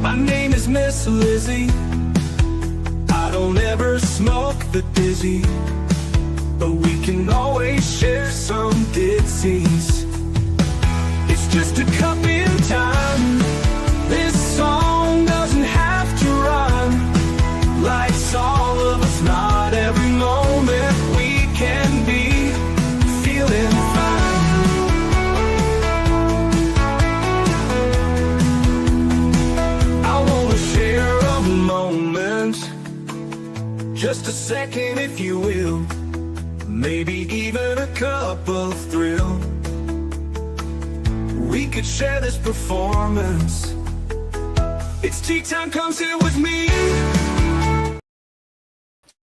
My name is Miss Lizzie. I don't ever smoke the dizzy, but we can always share some ditsies. It's just a cup in time. This song doesn't have to rhyme. Life's all of us, not every moment we can be feeling fine. I wanna share a moment, just a second if you will, maybe even a cup of thrill. We could share this performance. It's tea time, come sit with me.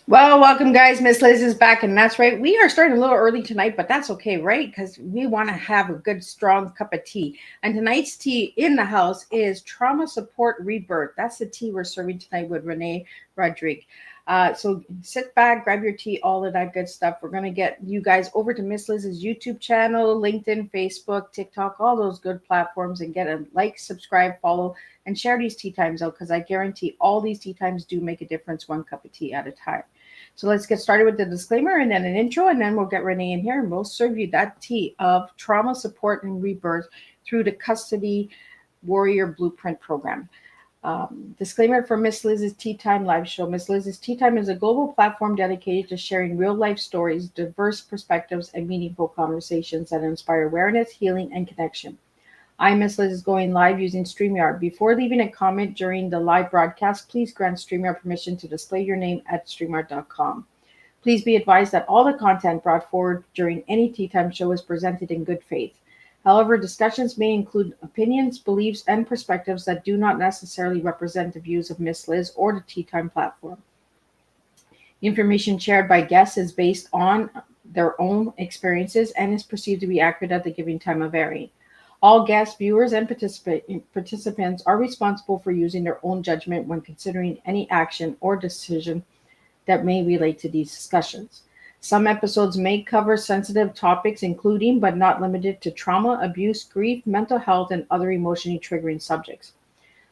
Well, welcome guys. Miss Liz is back, and that's right. We are starting a little early tonight, but that's okay, right? Because we want to have a good, strong cup of tea. And tonight's tea in the house is Trauma Support Rebirth. That's the tea we're serving tonight with Renee Rodrigue. So sit back, grab your tea, all of that good stuff. We're going to get you guys over to Miss Liz's YouTube channel, LinkedIn, Facebook, TikTok, all those good platforms, and get a like, subscribe, follow, and share these tea times out, because I guarantee all these tea times do make a difference, one cup of tea at a time. So let's get started with the disclaimer and then an intro, and then we'll get Renee in here and we'll serve you that tea of trauma support and rebirth through the Custody Warrior Blueprint program. Disclaimer for Miss Liz's Tea Time live show. Miss Liz's Tea Time is a global platform dedicated to sharing real life stories, diverse perspectives, and meaningful conversations that inspire awareness, healing, and connection. I'm Miss Liz is going live using StreamYard. Before leaving a comment during the live broadcast, please grant StreamYard permission to display your name at StreamYard.com. Please be advised that all the content brought forward during any Tea Time show is presented in good faith. However, discussions may include opinions, beliefs, and perspectives that do not necessarily represent the views of Miss Liz or the Tea Time platform. Information shared by guests is based on their own experiences and is perceived to be accurate at the given time of airing. All guests, viewers, and participants are responsible for using their own judgment when considering any action or decision that may relate to these discussions. Some episodes may cover sensitive topics, including but not limited to trauma, abuse, grief, mental health, and other emotionally triggering subjects.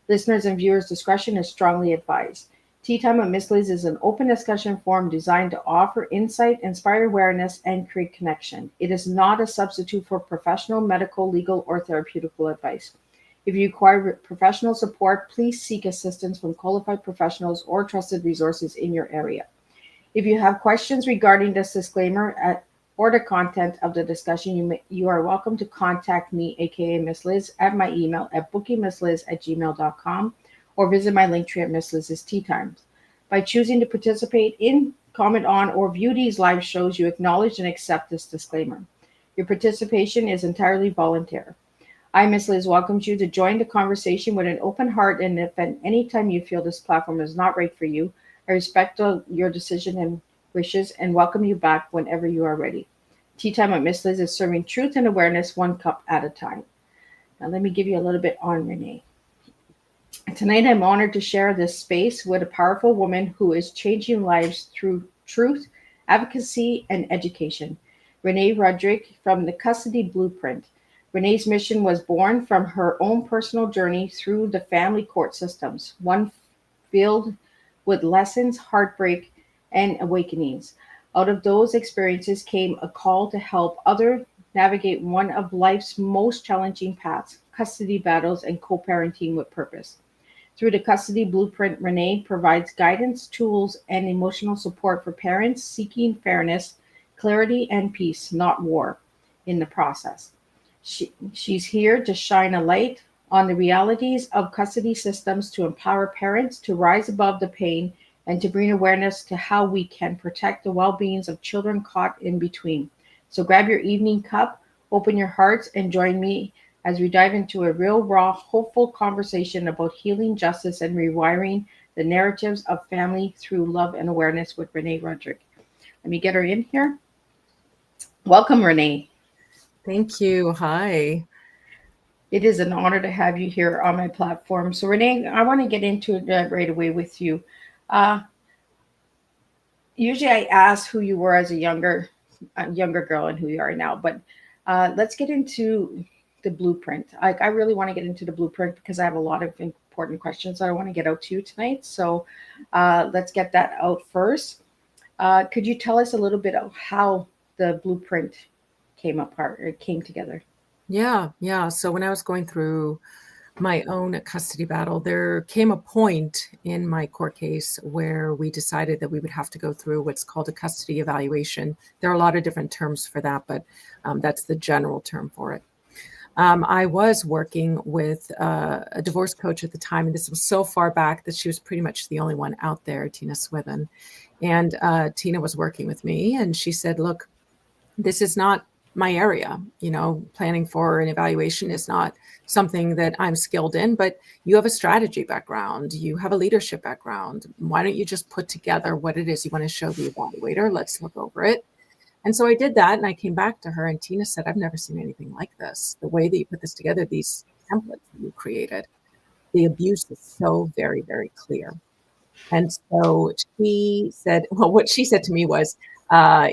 Listeners' and viewers' discretion is strongly advised. Tea Time with Miss Liz is an open discussion forum designed to offer insight, inspire awareness, and create connection. It is not a substitute for professional, medical, legal, or therapeutical advice. If you require professional support, please seek assistance from qualified professionals or trusted resources in your area. If you have questions regarding this disclaimer or the content of the discussion, you are welcome to contact me, aka Miss Liz, at my email at bookingmissliz@gmail.com, or visit my link tree at Miss Liz's Tea Times. By choosing to participate in, comment on, or view these live shows, you acknowledge and accept this disclaimer. Your participation is entirely voluntary. I, Miss Liz, welcomes you to join the conversation with an open heart, and if at any time you feel this platform is not right for you, I respect your decision and wishes and welcome you back whenever you are ready. Tea Time with Miss Liz is serving truth and awareness one cup at a time. Now let me give you a little bit on Renee. Tonight I'm honored to share this space with a powerful woman who is changing lives through truth, advocacy, and education. Renee Rodrigue from the Custody Blueprint. Renee's mission was born from her own personal journey through the family court systems, one filled with lessons, heartbreak, and awakenings. Out of those experiences came a call to help others navigate one of life's most challenging paths, custody battles and co-parenting with purpose. Through the Custody Blueprint, Renee provides guidance, tools, and emotional support for parents seeking fairness, clarity, and peace, not war, in the process. She's here to shine a light on the realities of custody systems, to empower parents to rise above the pain and to bring awareness to how we can protect the well-beings of children caught in between. So grab your evening cup, open your hearts, and join me as we dive into a real, raw, hopeful conversation about healing, justice, and rewiring the narratives of family through love and awareness with Renee Rodrigue. Let me get her in here. Welcome, Renee. Thank you. Hi. It is an honor to have you here on my platform. So Renee, I want to get into it right away with you. Usually I ask who you were as a younger girl and who you are now, but let's get into the blueprint. I really want to get into the blueprint because I have a lot of important questions that I want to get out to you tonight. So let's get that out first. Could you tell us a little bit of how the blueprint came apart or came together? Yeah. So when I was going through my own custody battle, there came a point in my court case where we decided that we would have to go through what's called a custody evaluation. There are a lot of different terms for that, but that's the general term for it. I was working with a divorce coach at the time, and this was so far back that she was pretty much the only one out there, Tina Swithin. And Tina was working with me, and she said, look, this is not my area. Planning for an evaluation is not something that I'm skilled in, but you have a strategy background, you have a leadership background. Why don't you just put together what it is you want to show the evaluator? Let's look over it. And so I did that, and I came back to her, and Tina said, I've never seen anything like this. The way that you put this together, these templates that you created, the abuse is so very, very clear. And so she said, well, what she said to me was,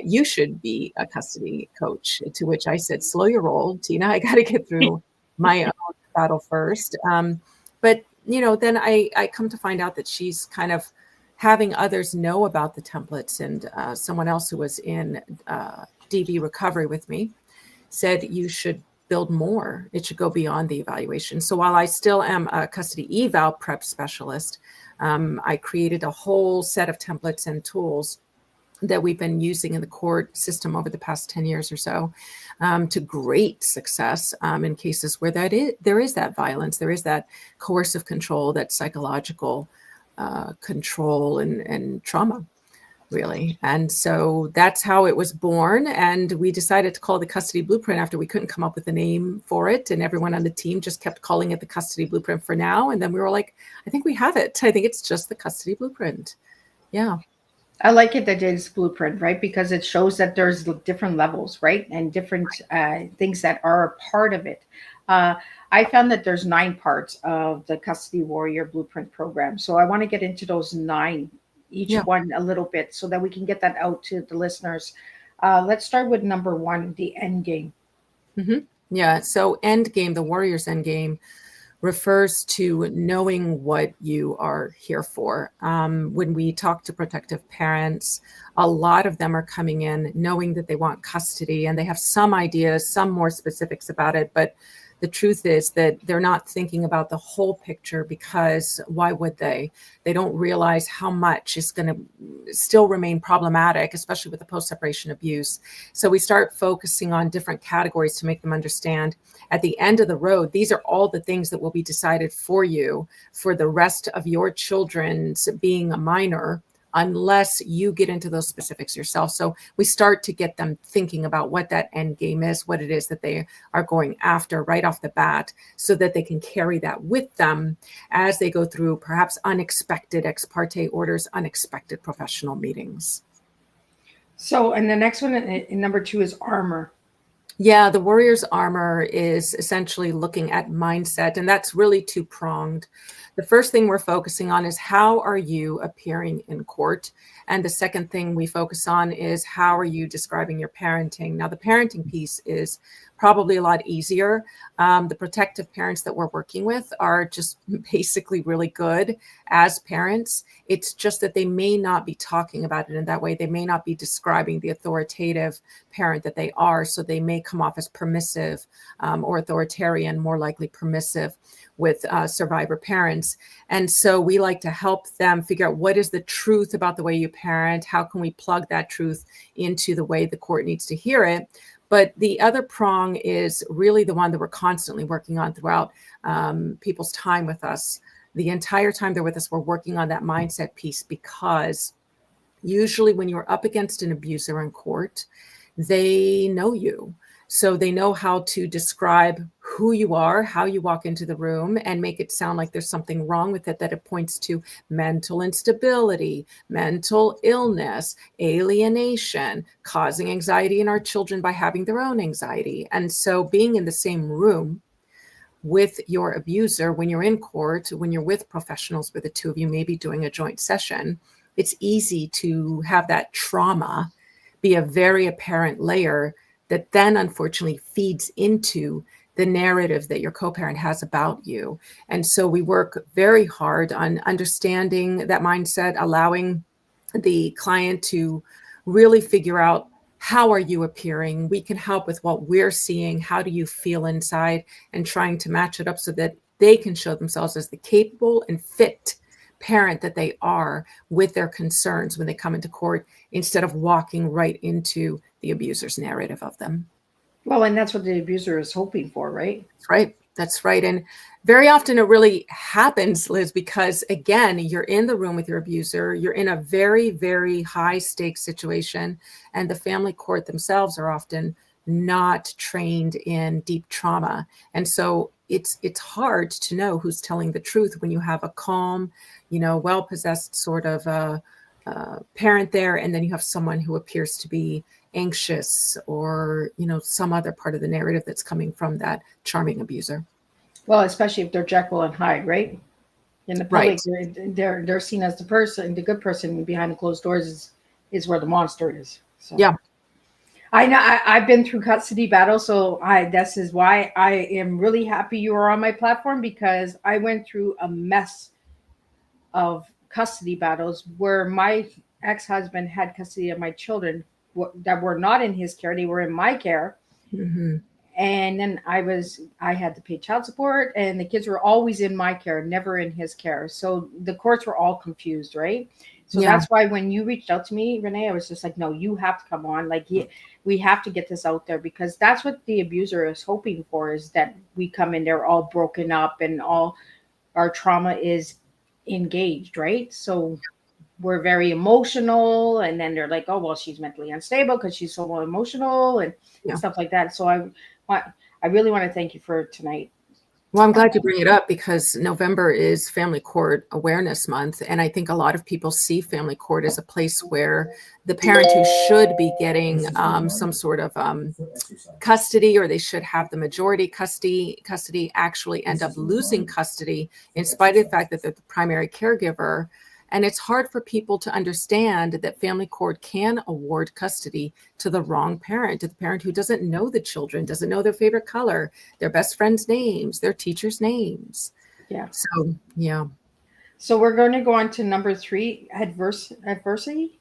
you should be a custody coach. To which I said, slow your roll, Tina. I got to get through my own battle first. But then I come to find out that she's kind of having others know about the templates. And someone else who was in DV recovery with me said, you should build more. It should go beyond the evaluation. So while I still am a custody eval prep specialist, I created a whole set of templates and tools that we've been using in the court system over the past 10 years or so, to great success in cases where there is that violence, there is that coercive control, that psychological control and trauma, really. And so that's how it was born. And we decided to call the custody blueprint after we couldn't come up with a name for it. And everyone on the team just kept calling it the custody blueprint for now. And then we were like, I think we have it. I think it's just the custody blueprint. Yeah. I like it that it's blueprint, right? Because it shows that there's different levels, right? And different things that are a part of it. I found that there's 9 parts of the Custody Warrior Blueprint program. So I want to get into those 9, each one a little bit, so that we can get that out to the listeners. Let's start with number 1, the end game. Mm-hmm. Yeah. So end game, the warrior's end game, refers to knowing what you are here for. When we talk to protective parents, a lot of them are coming in knowing that they want custody, and they have some ideas, some more specifics about it, but the truth is that they're not thinking about the whole picture, because why would they? They don't realize how much is going to still remain problematic, especially with the post-separation abuse. So we start focusing on different categories to make them understand at the end of the road, these are all the things that will be decided for you for the rest of your children's being a minor, unless you get into those specifics yourself. So we start to get them thinking about what that end game is, what it is that they are going after right off the bat, so that they can carry that with them as they go through perhaps unexpected ex parte orders, unexpected professional meetings. So, and the next one, in number 2, is armor. Yeah, the warrior's armor is essentially looking at mindset, and that's really 2-pronged. The first thing we're focusing on is, how are you appearing in court? And the second thing we focus on is, how are you describing your parenting? Now, the parenting piece is probably a lot easier. The protective parents that we're working with are just basically really good as parents. It's just that they may not be talking about it in that way. They may not be describing the authoritative parent that they are. So they may come off as permissive or authoritarian, more likely permissive with survivor parents. And so we like to help them figure out, what is the truth about the way you parent? How can we plug that truth into the way the court needs to hear it? But the other prong is really the one that we're constantly working on throughout people's time with us. The entire time they're with us, we're working on that mindset piece, because usually when you're up against an abuser in court, they know you. So they know how to describe who you are, how you walk into the room, and make it sound like there's something wrong with it, that it points to mental instability, mental illness, alienation, causing anxiety in our children by having their own anxiety. And so being in the same room with your abuser, when you're in court, when you're with professionals, where the two of you may be doing a joint session, it's easy to have that trauma be a very apparent layer that then unfortunately feeds into the narrative that your co-parent has about you. And so we work very hard on understanding that mindset, allowing the client to really figure out, how are you appearing? We can help with what we're seeing. How do you feel inside? And trying to match it up so that they can show themselves as the capable and fit parent that they are with their concerns when they come into court, instead of walking right into the abuser's narrative of them. Well, and that's what the abuser is hoping for, right? That's right. That's right. And very often it really happens, Liz, because again, you're in the room with your abuser, you're in a very, very high stakes situation, and the family court themselves are often not trained in deep trauma. And so it's hard to know who's telling the truth when you have a calm, well-possessed sort of parent there, and then you have someone who appears to be anxious, or some other part of the narrative that's coming from that charming abuser. Well, especially if they're Jekyll and Hyde, right? In the public, Right. they're seen as the person, the good person. Behind the closed doors is where the monster is. So Yeah. I know I've been through custody battles, so this is why I am really happy you are on my platform, because I went through a mess of custody battles where my ex-husband had custody of my children that were not in his care; they were in my care. Mm-hmm. And then I had to pay child support, and the kids were always in my care, never in his care. So the courts were all confused, right? So Yeah. that's why when you reached out to me, Renee, I was just like, no, you have to come on. Like, we have to get this out there, because that's what the abuser is hoping for, is that we come in there all broken up and all our trauma is engaged, right? So we're very emotional, and then they're like, oh, well, she's mentally unstable because she's so emotional and Yeah. stuff like that. So I really want to thank you for tonight. Well, I'm glad you bring it up, because November is Family Court Awareness Month. And I think a lot of people see family court as a place where the parent who should be getting some sort of custody, or they should have the majority custody actually end up losing custody, in spite of the fact that they're the primary caregiver. And it's hard for people to understand that family court can award custody to the wrong parent, to the parent who doesn't know the children, doesn't know their favorite color, their best friends' names, their teachers' names. Yeah. So, yeah. So we're going to go on to number 3, adversity.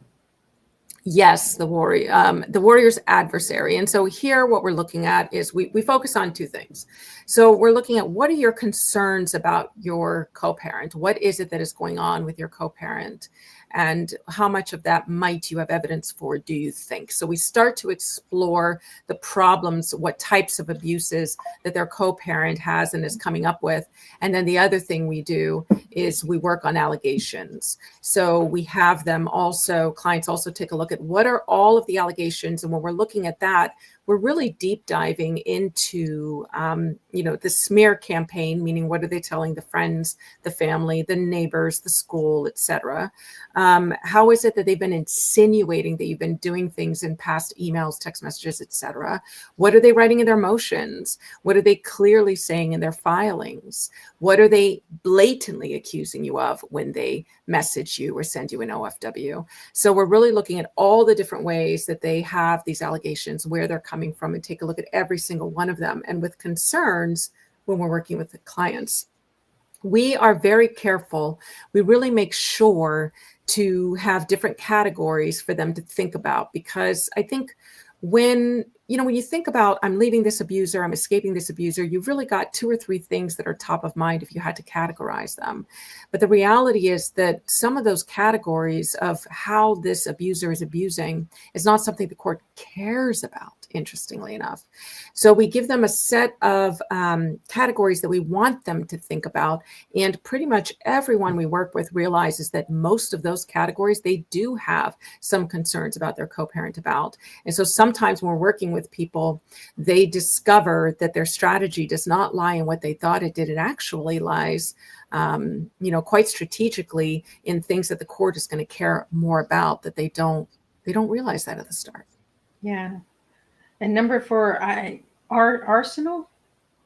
Yes, the warrior's adversary. And so here what we're looking at is we focus on 2 things. So we're looking at, what are your concerns about your co-parent? What is it that is going on with your co-parent? And how much of that might you have evidence for, do you think? So we start to explore the problems, what types of abuses that their co-parent has and is coming up with. And then the other thing we do is we work on allegations. So we have them also, clients also take a look at what are all of the allegations. And when we're looking at that, we're really deep diving into, the smear campaign, meaning what are they telling the friends, the family, the neighbors, the school, etc. How is it that they've been insinuating that you've been doing things in past emails, text messages, etc.? What are they writing in their motions? What are they clearly saying in their filings? What are they blatantly accusing you of when they message you or send you an OFW? So we're really looking at all the different ways that they have these allegations, where they're coming from, and take a look at every single one of them. And with concerns, when we're working with the clients, we are very careful. We really make sure to have different categories for them to think about, because I think when you think about, I'm leaving this abuser, I'm escaping this abuser, you've really got 2 or 3 things that are top of mind if you had to categorize them. But the reality is that some of those categories of how this abuser is abusing is not something the court cares about, interestingly enough. So we give them a set of categories that we want them to think about. And pretty much everyone we work with realizes that most of those categories, they do have some concerns about their co-parent about. And so sometimes when we're working with people, they discover that their strategy does not lie in what they thought it did. It actually lies, quite strategically in things that the court is going to care more about, that they don't realize that at the start. Yeah. And number 4, our arsenal.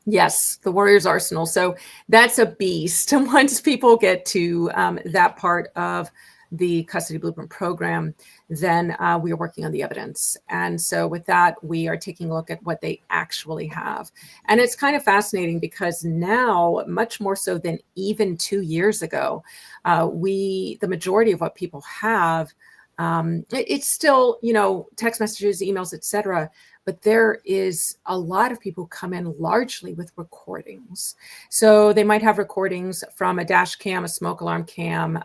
Yes, the warrior's arsenal. So that's a beast. And once people get to that part of the Custody Blueprint program, then we are working on the evidence. And so with that, we are taking a look at what they actually have. And it's kind of fascinating because now, much more so than even 2 years ago, the majority of what people have, it's still, text messages, emails, etc. But there is a lot of people who come in largely with recordings. So they might have recordings from a dash cam, a smoke alarm cam,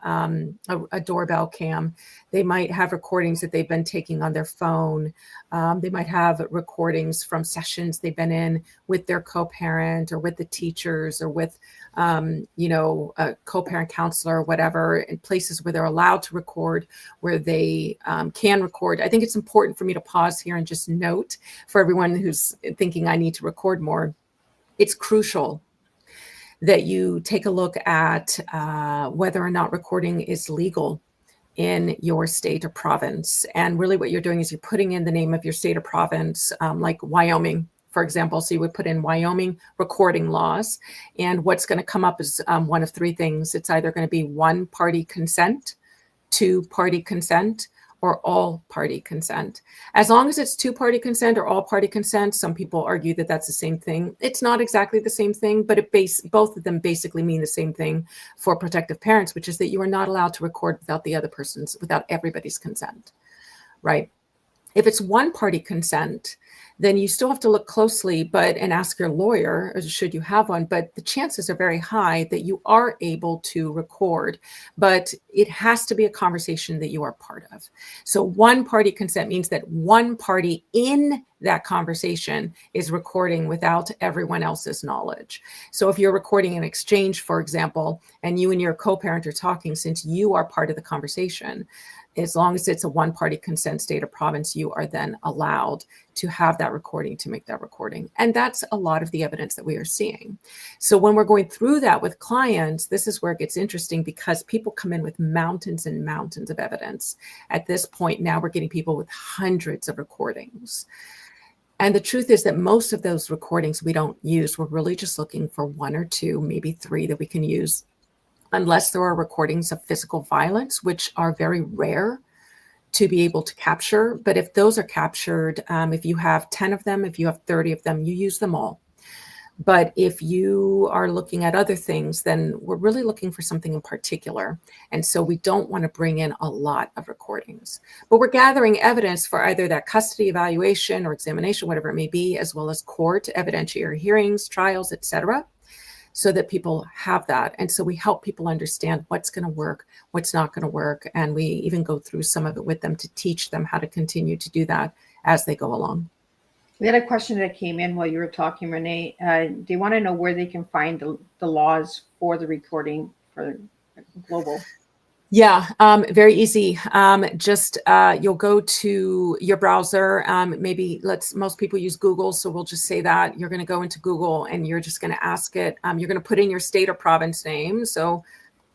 a doorbell cam. They might have recordings that they've been taking on their phone. They might have recordings from sessions they've been in with their co-parent or with the teachers or with, a co-parent counselor or whatever, in places where they're allowed to record, where they can record. I think it's important for me to pause here and just note for everyone who's thinking I need to record more, it's crucial that you take a look at whether or not recording is legal in your state or province. And really what you're doing is you're putting in the name of your state or province, like Wyoming, for example. So you would put in Wyoming recording laws. And what's going to come up is one of three things. It's either going to be one party consent, two party consent, or all party consent. As long as it's two party consent or all party consent, some people argue that that's the same thing. It's not exactly the same thing, but both of them basically mean the same thing for protective parents, which is that you are not allowed to record without everybody's consent, right? If it's one party consent, then you still have to look closely and ask your lawyer, should you have one, but the chances are very high that you are able to record, but it has to be a conversation that you are part of. So one party consent means that one party in that conversation is recording without everyone else's knowledge. So if you're recording an exchange, for example, and you and your co-parent are talking, since you are part of the conversation, as long as it's a one-party consent state or province, you are then allowed to have that recording, to make that recording. And that's a lot of the evidence that we are seeing. So when we're going through that with clients, this is where it gets interesting because people come in with mountains and mountains of evidence. At this point now, we're getting people with hundreds of recordings. And the truth is that most of those recordings we don't use. We're really just looking for one or two, maybe three that we can use, unless there are recordings of physical violence, which are very rare to be able to capture. But if those are captured, if you have 10 of them, if you have 30 of them, you use them all. But if you are looking at other things, then we're really looking for something in particular. And so we don't want to bring in a lot of recordings. But we're gathering evidence for either that custody evaluation or examination, whatever it may be, as well as court evidentiary hearings, trials, etc., so that people have that. And so we help people understand what's going to work, what's not going to work. And we even go through some of it with them to teach them how to continue to do that as they go along. We had a question that came in while you were talking, Renee. They want to know where they can find the laws for the recording for global. Yeah, very easy. You'll go to your browser. Most people use Google, so we'll just say that you're going to go into Google and you're just going to ask it. You're going to put in your state or province name. So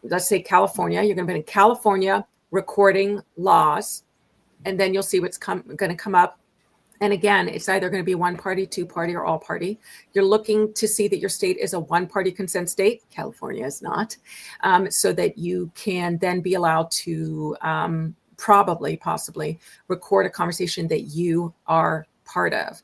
let's say California. You're going to put in California recording laws, and then you'll see what's going to come up. And again, it's either going to be one party, two party, or all party. You're looking to see that your state is a one party consent state. California is not, so that you can then be allowed to possibly record a conversation that you are part of.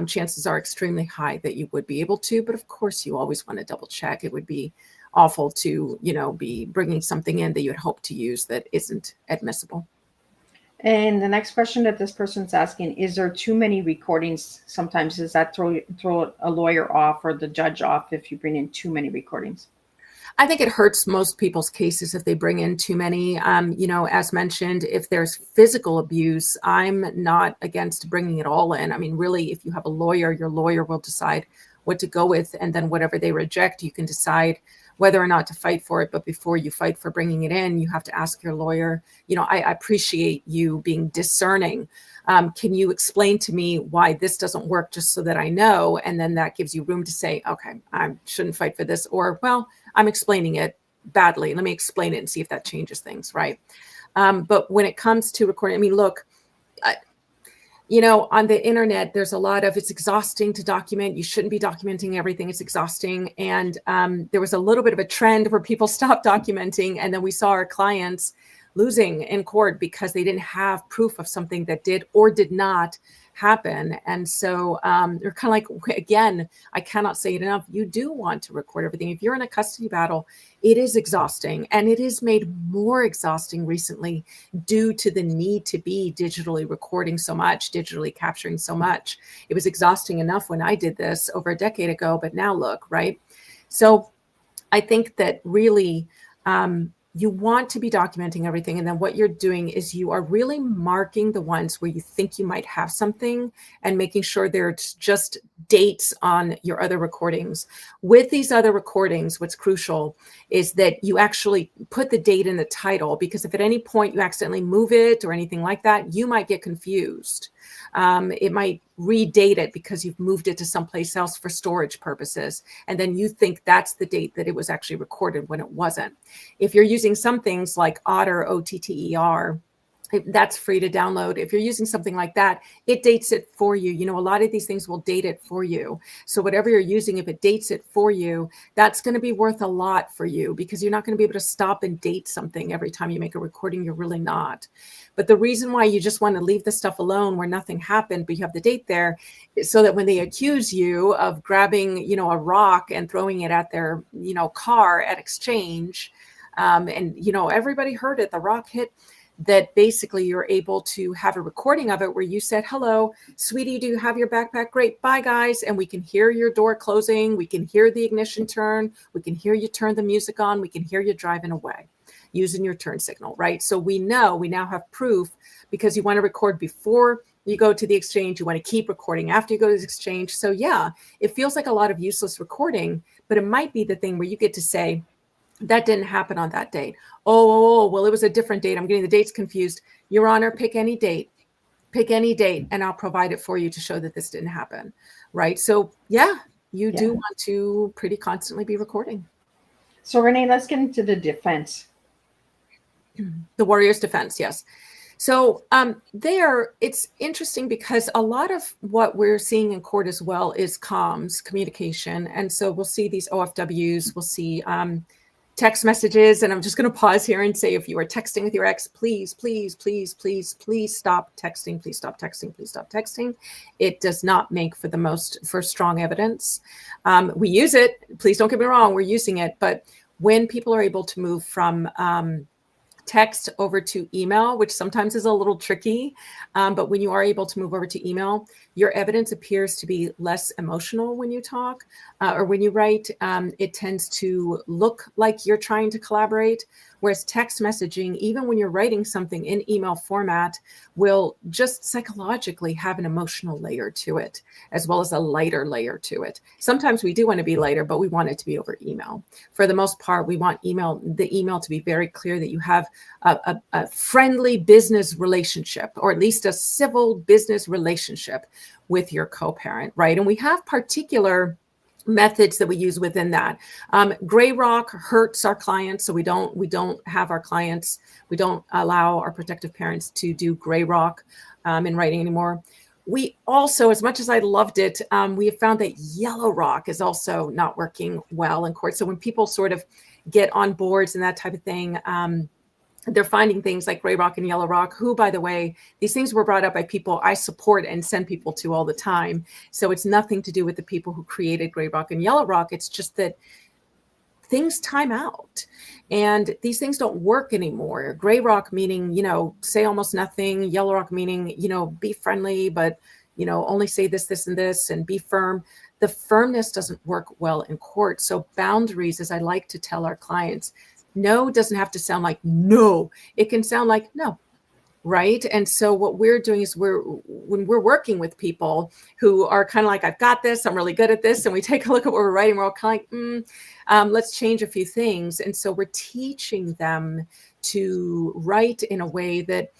Chances are extremely high that you would be able to, but of course you always want to double check. It would be awful to, be bringing something in that you'd hope to use that isn't admissible. And the next question that this person's asking, is there too many recordings? Sometimes does that throw a lawyer off or the judge off if you bring in too many recordings? I think it hurts most people's cases if they bring in too many. As mentioned, if there's physical abuse, I'm not against bringing it all in. I mean, really, if you have a lawyer, your lawyer will decide what to go with. And then whatever they reject, you can decide whether or not to fight for it. But before you fight for bringing it in, you have to ask your lawyer, I appreciate you being discerning. Can you explain to me why this doesn't work, just so that I know? And then that gives you room to say, okay, I shouldn't fight for this. Or, well, I'm explaining it badly. Let me explain it and see if that changes things, right? But when it comes to recording, look, on the internet, there's a lot of, it's exhausting to document. You shouldn't be documenting everything. It's exhausting. And there was a little bit of a trend where people stopped documenting. And then we saw our clients losing in court because they didn't have proof of something that did or did not happen. And so they're kind of like, again, I cannot say it enough. You do want to record everything. If you're in a custody battle, it is exhausting, and it is made more exhausting recently due to the need to be digitally recording so much, digitally capturing so much. It was exhausting enough when I did this over a decade ago, but now look, right? So I think that really you want to be documenting everything. And then what you're doing is you are really marking the ones where you think you might have something and making sure there's just dates on your other recordings. With these other recordings, what's crucial is that you actually put the date in the title, because if at any point you accidentally move it or anything like that, you might get confused. It might redate it because you've moved it to someplace else for storage purposes. And then you think that's the date that it was actually recorded when it wasn't. If you're using some things like Otter, OTTER, that's free to download. If you're using something like that, it dates it for you. You know, a lot of these things will date it for you. So whatever you're using, if it dates it for you, that's going to be worth a lot for you, because you're not going to be able to stop and date something every time you make a recording. You're really not. But the reason why you just want to leave the stuff alone where nothing happened, but you have the date there, is so that when they accuse you of grabbing, you know, a rock and throwing it at their, you know, car at exchange, and, you know, everybody heard it, the rock hit, that basically you're able to have a recording of it where you said, hello, sweetie, do you have your backpack? Great, bye guys. And we can hear your door closing. We can hear the ignition turn. We can hear you turn the music on. We can hear you driving away using your turn signal, right? So we now have proof, because you want to record before you go to the exchange. You want to keep recording after you go to the exchange. So yeah, it feels like a lot of useless recording, but it might be the thing where you get to say, that didn't happen on that date. Oh, well, it was a different date. I'm getting the dates confused. Your Honor, pick any date, and I'll provide it for you to show that this didn't happen, right? So yeah, you do want to pretty constantly be recording. So Renee, let's get into the defense. The warrior's defense, yes. So there, it's interesting because a lot of what we're seeing in court as well is comms, communication. And so we'll see these OFWs, we'll see text messages. And I'm just going to pause here and say, if you are texting with your ex, please, please, please, please, please stop texting. Please stop texting. Please stop texting. It does not make for strong evidence. We use it. Please don't get me wrong. We're using it. But when people are able to move from text over to email, which sometimes is a little tricky, but when you are able to move over to email, your evidence appears to be less emotional when you talk or when you write. It tends to look like you're trying to collaborate, whereas text messaging, even when you're writing something in email format, will just psychologically have an emotional layer to it, as well as a lighter layer to it. Sometimes we do want to be lighter, but we want it to be over email. For the most part, we want the email to be very clear that you have a friendly business relationship, or at least a civil business relationship with your co-parent, right? And we have particular methods that we use within that. Gray rock hurts our clients, so we don't have our clients, we don't allow our protective parents to do gray rock in writing anymore. We also, as much as I loved it, we have found that yellow rock is also not working well in court. So when people sort of get on boards and that type of thing, they're finding things like gray rock and yellow rock, who, by the way, these things were brought up by people I support and send people to all the time. So it's nothing to do with the people who created gray rock and yellow rock. It's just that things time out and these things don't work anymore. Gray rock meaning, say almost nothing. Yellow rock meaning, be friendly, but, only say this, this, and this, and be firm. The firmness doesn't work well in court. So boundaries, as I like to tell our clients, no doesn't have to sound like no. It can sound like no, right? And so what we're doing is when we're working with people who are kind of like, I've got this, I'm really good at this, and we take a look at what we're writing, we're all kind of like, let's change a few things. And so we're teaching them to write in a way that,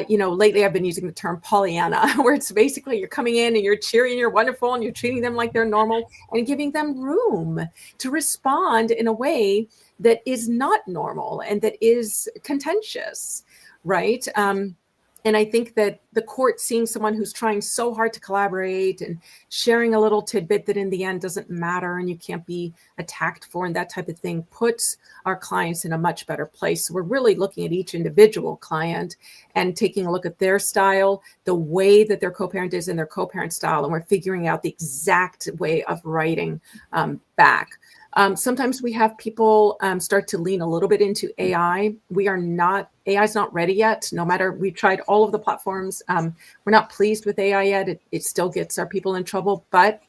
lately I've been using the term Pollyanna, where it's basically you're coming in and you're cheering, you're wonderful, and you're treating them like they're normal and giving them room to respond in a way that is not normal and that is contentious, right? And And I think that the court seeing someone who's trying so hard to collaborate and sharing a little tidbit that in the end doesn't matter and you can't be attacked for and that type of thing puts our clients in a much better place. So we're really looking at each individual client and taking a look at their style, the way that their co-parent is in their co-parent style, and we're figuring out the exact way of writing back. Sometimes we have people start to lean a little bit into AI. AI is not ready yet. No matter, we've tried all of the platforms. We're not pleased with AI yet. It still gets our people in trouble, but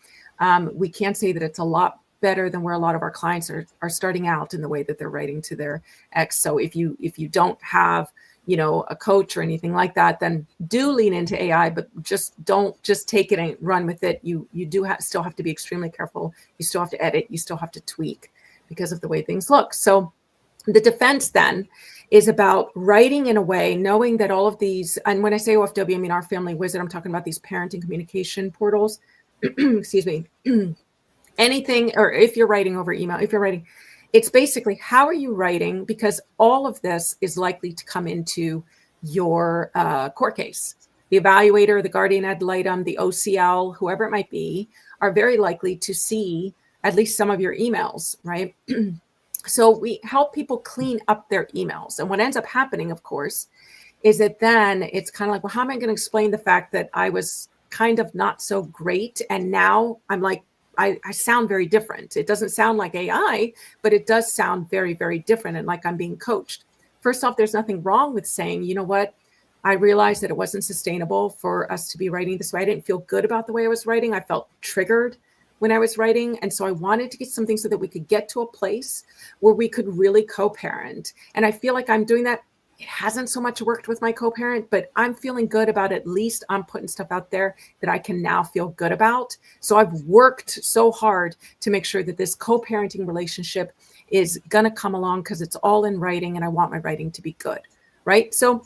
we can say that it's a lot better than where a lot of our clients are starting out in the way that they're writing to their ex. So if you don't have a coach or anything like that, then do lean into AI, but don't just take it and run with it. You still have to be extremely careful. You still have to edit. You still have to tweak because of the way things look. So the defense then is about writing in a way, knowing that all of these, and when I say OFW, I mean our Family Wizard, I'm talking about these parenting communication portals, excuse me, anything, or if you're writing over email, it's basically how are you writing, because all of this is likely to come into your court case. The evaluator, the guardian ad litem, the OCL, whoever it might be, are very likely to see at least some of your emails, right? So we help people clean up their emails. And what ends up happening, of course, is that then it's kind of like, well, how am I going to explain the fact that I was kind of not so great, and now I'm like, I sound very different. It doesn't sound like AI, but it does sound very, very different and like I'm being coached. First off, there's nothing wrong with saying, you know what? I realized that it wasn't sustainable for us to be writing this way. I didn't feel good about the way I was writing. I felt triggered when I was writing. And so I wanted to get something so that we could get to a place where we could really co-parent. And I feel like I'm doing that. It hasn't so much worked with my co-parent, but I'm feeling good about at least I'm putting stuff out there that I can now feel good about. So I've worked so hard to make sure that this co-parenting relationship is going to come along because it's all in writing and I want my writing to be good, right? So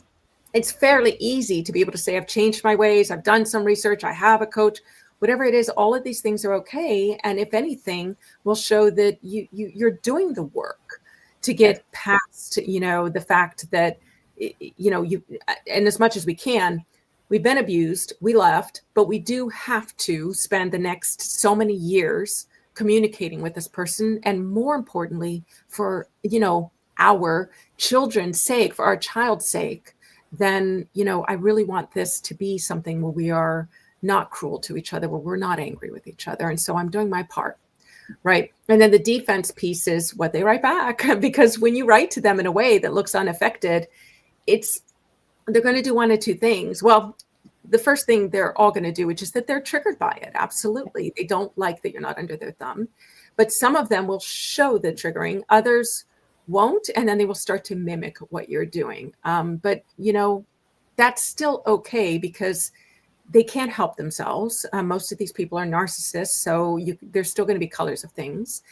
it's fairly easy to be able to say, I've changed my ways. I've done some research. I have a coach, whatever it is, all of these things are okay. And if anything, will show that you're doing the work to get past, the fact that, and as much as we can, we've been abused, we left, but we do have to spend the next so many years communicating with this person. And more importantly, for, our children's sake, for our child's sake, then, I really want this to be something where we are not cruel to each other, where we're not angry with each other. And so I'm doing my part. Right. And then the defense piece is what they write back, because when you write to them in a way that looks unaffected, they're going to do one of two things. Well, the first thing they're all going to do, which is that they're triggered by it. Absolutely. They don't like that you're not under their thumb, but some of them will show the triggering, others won't. And then they will start to mimic what you're doing. But that's still okay because they can't help themselves. Most of these people are narcissists, so there's still going to be colors of things.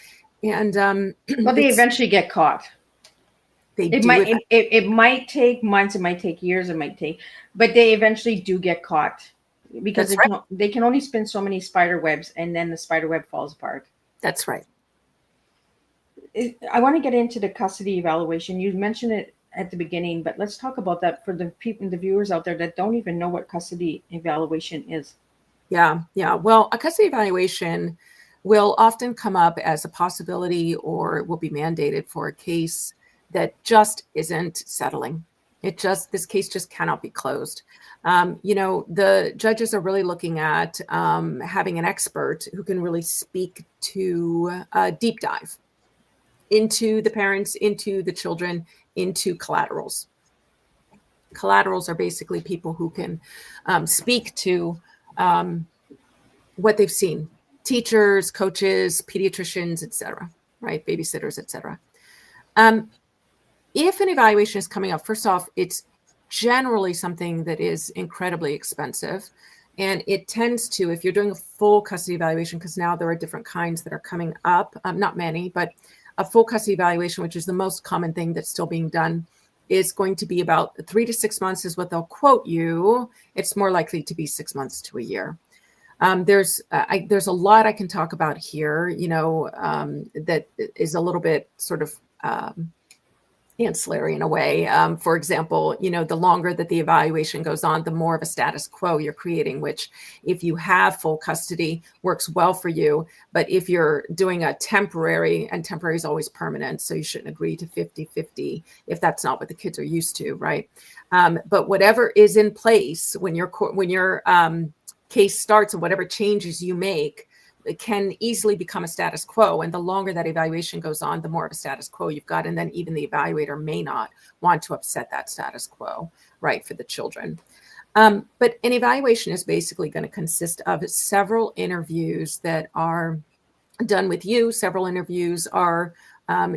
And well, they eventually get caught. It might take months, it might take years, but they eventually do get caught because they can only spin so many spider webs, and then the spider web falls apart. That's right. I want to get into the custody evaluation. You mentioned it at the beginning, but let's talk about that for the people, the viewers out there that don't even know what custody evaluation is. Yeah. Well, a custody evaluation will often come up as a possibility or will be mandated for a case that just isn't settling. This case just cannot be closed. The judges are really looking at having an expert who can really speak to a deep dive into the parents, into the children, into collaterals. Collaterals are basically people who can speak to what they've seen. Teachers, coaches, pediatricians, etc., right? Babysitters, etc. If an evaluation is coming up, first off, it's generally something that is incredibly expensive. And it tends to, if you're doing a full custody evaluation, because now there are different kinds that are coming up, not many, but a full custody evaluation, which is the most common thing that's still being done, is going to be about 3 to 6 months is what they'll quote you. It's more likely to be 6 months to a year. There's a lot I can talk about here, that is a little bit sort of ancillary in a way. For example, the longer that the evaluation goes on, the more of a status quo you're creating, which if you have full custody works well for you. But if you're doing a temporary, and temporary is always permanent, so you shouldn't agree to 50-50 if that's not what the kids are used to, right? But whatever is in place when your case starts, and whatever changes you make, it can easily become a status quo. And the longer that evaluation goes on, the more of a status quo you've got. And then even the evaluator may not want to upset that status quo, right, for the children. But an evaluation is basically going to consist of several interviews that are done with you. Several interviews are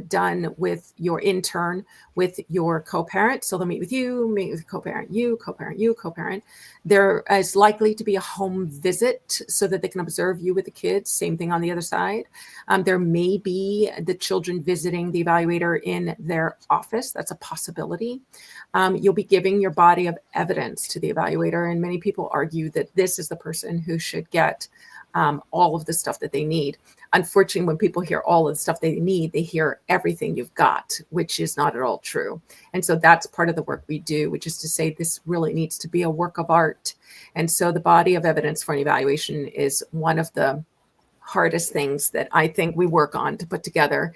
done with your intern, with your co-parent. So they'll meet with you, meet with co-parent, you, co-parent, you, co-parent. There is likely to be a home visit so that they can observe you with the kids. Same thing on the other side. There may be the children visiting the evaluator in their office. That's a possibility. You'll be giving your body of evidence to the evaluator. And many people argue that this is the person who should get all of the stuff that they need. Unfortunately, when people hear all of the stuff they need, they hear everything you've got, which is not at all true. And so that's part of the work we do, which is to say this really needs to be a work of art. And so the body of evidence for an evaluation is one of the hardest things that I think we work on to put together,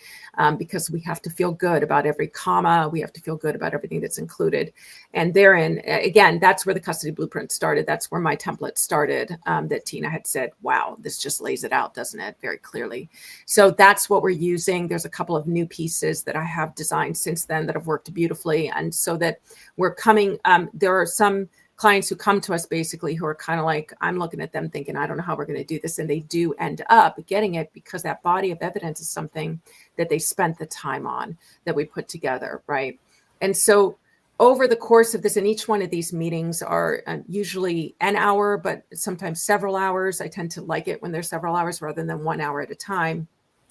because we have to feel good about every comma. We have to feel good about everything that's included. And therein, again, that's where the custody blueprint started. That's where my template started, that Tina had said, wow, this just lays it out, doesn't it? Very clearly. So that's what we're using. There's a couple of new pieces that I have designed since then that have worked beautifully. And so that we're coming, there are some clients who come to us basically who are kind of like, I'm looking at them thinking, I don't know how we're going to do this. And they do end up getting it because that body of evidence is something that they spent the time on, that we put together, right? And so over the course of this, and each one of these meetings are usually an hour, but sometimes several hours. I tend to like it when there's several hours rather than 1 hour at a time.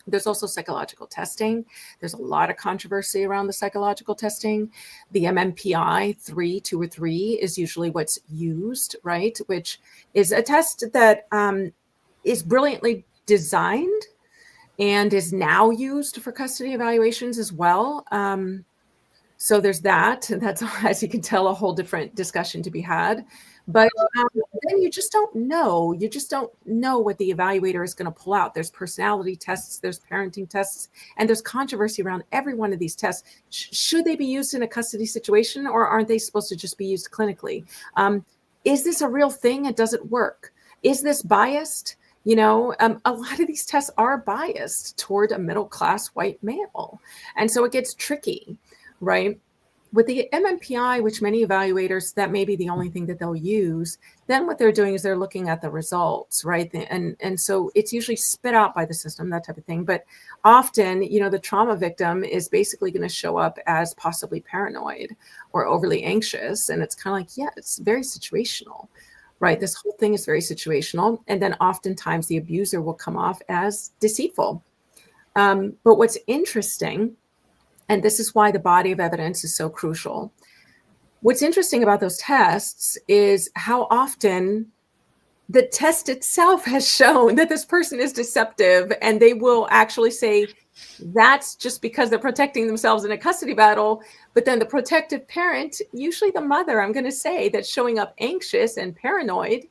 There's also psychological testing. There's a lot of controversy around the psychological testing. The MMPI 2 or 3 is usually what's used, right? Which is a test that is brilliantly designed and is now used for custody evaluations as well. So there's that. And that's, as you can tell, a whole different discussion to be had. But then you just don't know. You just don't know what the evaluator is going to pull out. There's personality tests, there's parenting tests, and there's controversy around every one of these tests. Should they be used in a custody situation, or aren't they supposed to just be used clinically? Is this a real thing and does it work? Is this biased? A lot of these tests are biased toward a middle-class white male. And so it gets tricky, right? With the MMPI, which many evaluators, that may be the only thing that they'll use, then what they're doing is they're looking at the results, right? And so it's usually spit out by the system, that type of thing. But often, the trauma victim is basically going to show up as possibly paranoid or overly anxious. And it's kind of like, yeah, it's very situational, right? This whole thing is very situational. And then oftentimes the abuser will come off as deceitful. But what's interesting, and this is why the body of evidence is so crucial. What's interesting about those tests is how often the test itself has shown that this person is deceptive, and they will actually say that's just because they're protecting themselves in a custody battle. But then the protective parent, usually the mother, I'm going to say, that's showing up anxious and paranoid,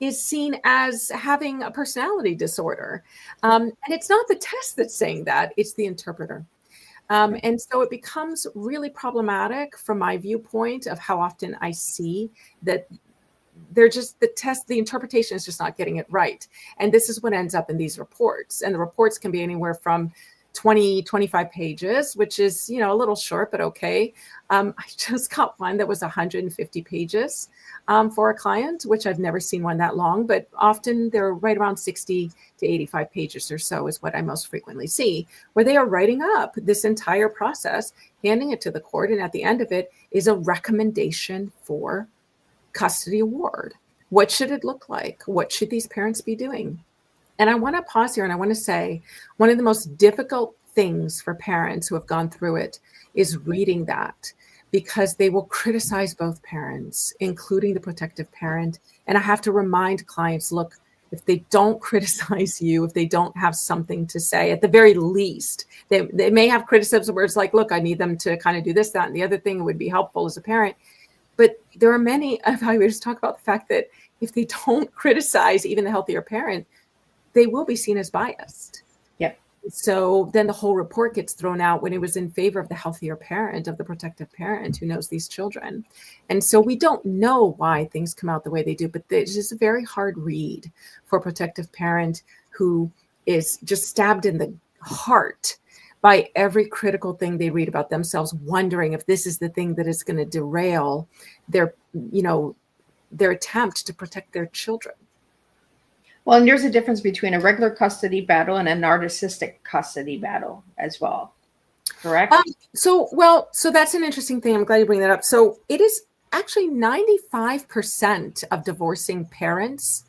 is seen as having a personality disorder. And it's not the test that's saying that, it's the interpreter. And so it becomes really problematic from my viewpoint of how often I see that they're just, the interpretation is just not getting it right. And this is what ends up in these reports. And the reports can be anywhere from 20, 25 pages, which is, a little short, but okay. I just got one that was 150 pages for a client, which I've never seen one that long, but often they're right around 60 to 85 pages or so is what I most frequently see, where they are writing up this entire process, handing it to the court. And at the end of it is a recommendation for custody award. What should it look like? What should these parents be doing? And I want to pause here and I want to say one of the most difficult things for parents who have gone through it is reading that, because they will criticize both parents, including the protective parent. And I have to remind clients, look, if they don't criticize you, if they don't have something to say, at the very least, they may have criticisms where it's like, look, I need them to kind of do this, that, and the other thing would be helpful as a parent. But there are many evaluators talk about the fact that if they don't criticize even the healthier parent, they will be seen as biased. Yep. So then the whole report gets thrown out when it was in favor of the healthier parent, of the protective parent who knows these children. And so we don't know why things come out the way they do, but it's just a very hard read for a protective parent who is just stabbed in the heart by every critical thing they read about themselves, wondering if this is the thing that is going to derail their, their attempt to protect their children. Well, and there's a difference between a regular custody battle and a narcissistic custody battle as well, correct? So that's an interesting thing. I'm glad you bring that up. So it is actually 95% of divorcing parents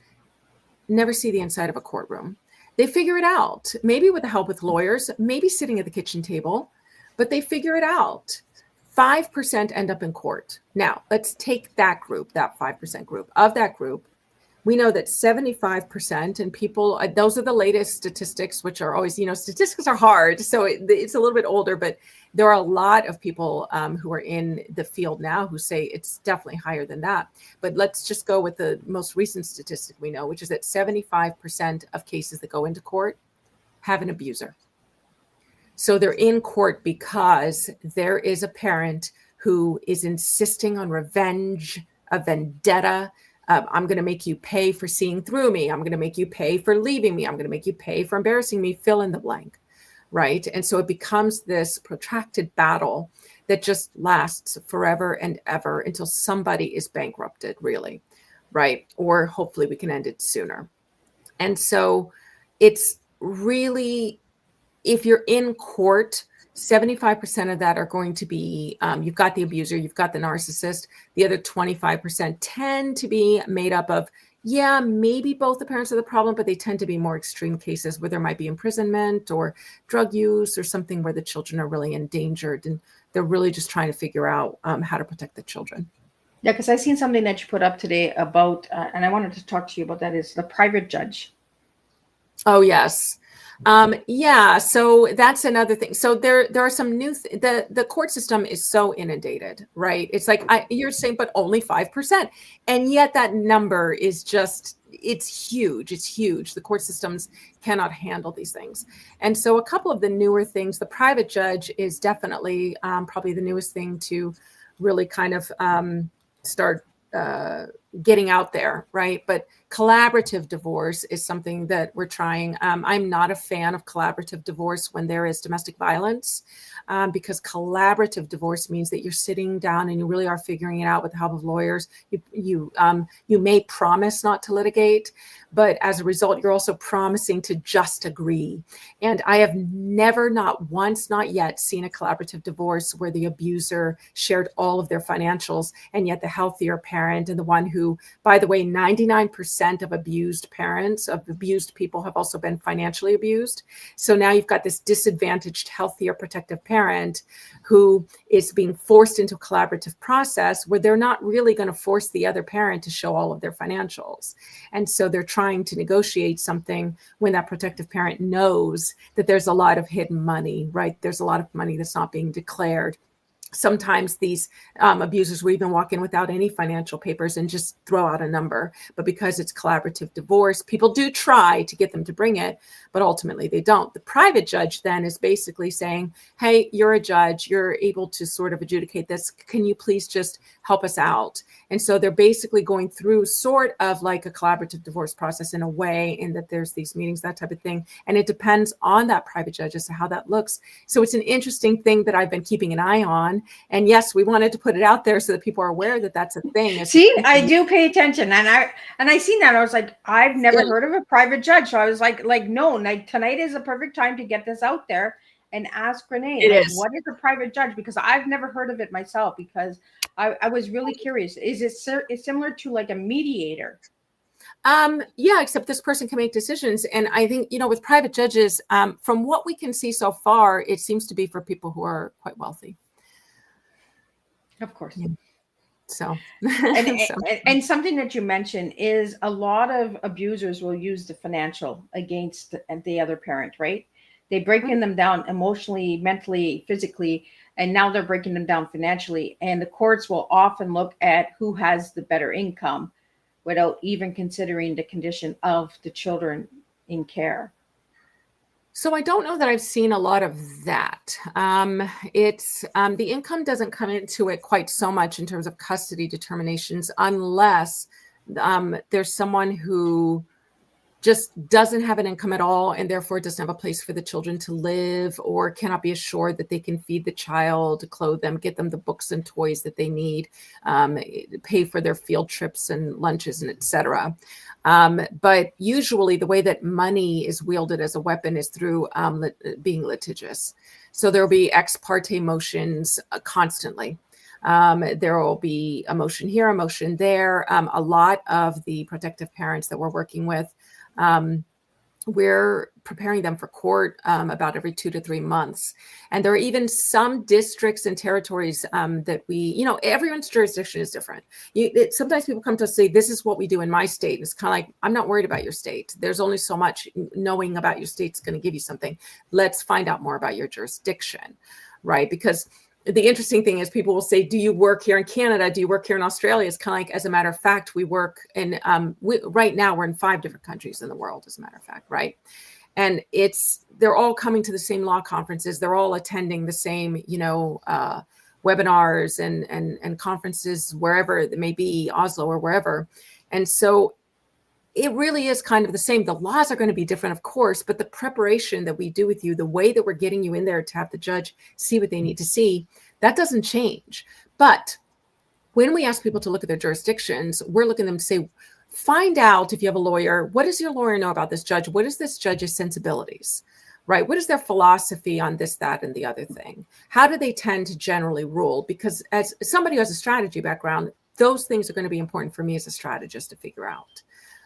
never see the inside of a courtroom. They figure it out, maybe with the help with lawyers, maybe sitting at the kitchen table, but they figure it out. 5% end up in court. Now, let's take that group, that 5% group. Of that group, we know that 75%, and people, those are the latest statistics, which are always, statistics are hard. So it's a little bit older, but there are a lot of people who are in the field now who say it's definitely higher than that. But let's just go with the most recent statistic we know, which is that 75% of cases that go into court have an abuser. So they're in court because there is a parent who is insisting on revenge, a vendetta. I'm going to make you pay for seeing through me. I'm going to make you pay for leaving me. I'm going to make you pay for embarrassing me, fill in the blank, right? And so it becomes this protracted battle that just lasts forever and ever until somebody is bankrupted, really, right? Or hopefully we can end it sooner. And so it's really, if you're in court, 75% of that are going to be, you've got the abuser, you've got the narcissist. The other 25% tend to be made up of, maybe both the parents are the problem, but they tend to be more extreme cases where there might be imprisonment or drug use or something where the children are really endangered. And they're really just trying to figure out how to protect the children. Yeah, because I seen something that you put up today about, and I wanted to talk to you about that, is the private judge. Oh, yes. So that's another thing. So there are some new, the court system is so inundated, right? It's like, you're saying, but only 5%. And yet that number is just, it's huge. It's huge. The court systems cannot handle these things. And so a couple of the newer things, the private judge is definitely probably the newest thing to really kind of start getting out there, right? But collaborative divorce is something that we're trying. I'm not a fan of collaborative divorce when there is domestic violence, because collaborative divorce means that you're sitting down and you really are figuring it out with the help of lawyers. You may promise not to litigate, but as a result, you're also promising to just agree. And I have never, not once, not yet, seen a collaborative divorce where the abuser shared all of their financials, and yet the healthier parent and the one who, by the way, 99% of abused parents, of abused people, have also been financially abused. So now you've got this disadvantaged, healthier, protective parent who is being forced into a collaborative process where they're not really going to force the other parent to show all of their financials. And so they're trying to negotiate something when that protective parent knows that there's a lot of hidden money, right? There's a lot of money that's not being declared. Sometimes these abusers will even walk in without any financial papers and just throw out a number. But because it's collaborative divorce, people do try to get them to bring it, but ultimately they don't. The private judge then is basically saying, hey, you're a judge, you're able to sort of adjudicate this. Can you please just help us out? And so they're basically going through sort of like a collaborative divorce process in a way, in that there's these meetings, that type of thing. And it depends on that private judge as to how that looks. So it's an interesting thing that I've been keeping an eye on. And yes, we wanted to put it out there so that people are aware that that's a thing. See, I do pay attention, and I seen that. I was like, I've never heard of a private judge. So I was like no, tonight is a perfect time to get this out there and ask Renee, what is a private judge? Because I've never heard of it myself, because I was really curious. Is it similar to like a mediator? Yeah, except this person can make decisions. And I think, with private judges, from what we can see so far, it seems to be for people who are quite wealthy. Of course. Yeah. So, And, so and something that you mentioned is a lot of abusers will use the financial against the other parent, right? They breaking them down emotionally, mentally, physically, and now they're breaking them down financially. And the courts will often look at who has the better income without even considering the condition of the children in care. So I don't know that I've seen a lot of that. It's the income doesn't come into it quite so much in terms of custody determinations, unless there's someone who just doesn't have an income at all and therefore doesn't have a place for the children to live, or cannot be assured that they can feed the child, clothe them, get them the books and toys that they need, pay for their field trips and lunches and etc. But usually the way that money is wielded as a weapon is through being litigious. So there will be ex parte motions constantly. There will be a motion here, a motion there. A lot of the protective parents that we're working with, we're preparing them for court about every 2 to 3 months. And there are even some districts and territories that everyone's jurisdiction is different. Sometimes people come to us and say, this is what we do in my state. It's kind of like, I'm not worried about your state. There's only so much knowing about your state's going to give you something. Let's find out more about your jurisdiction, right? Because the interesting thing is people will say, do you work here in Canada? Do you work here in Australia? It's kind of like, as a matter of fact, we work in, right now we're in 5 different countries in the world, as a matter of fact, right? And they're all coming to the same law conferences. They're all attending the same, webinars and conferences, wherever it may be, Oslo or wherever. And so it really is kind of the same. The laws are going to be different, of course, but the preparation that we do with you, the way that we're getting you in there to have the judge see what they need to see, that doesn't change. But when we ask people to look at their jurisdictions, we're looking at them to say, find out, if you have a lawyer, what does your lawyer know about this judge? What is this judge's sensibilities, right? What is their philosophy on this, that, and the other thing? How do they tend to generally rule? Because as somebody who has a strategy background, those things are going to be important for me as a strategist to figure out.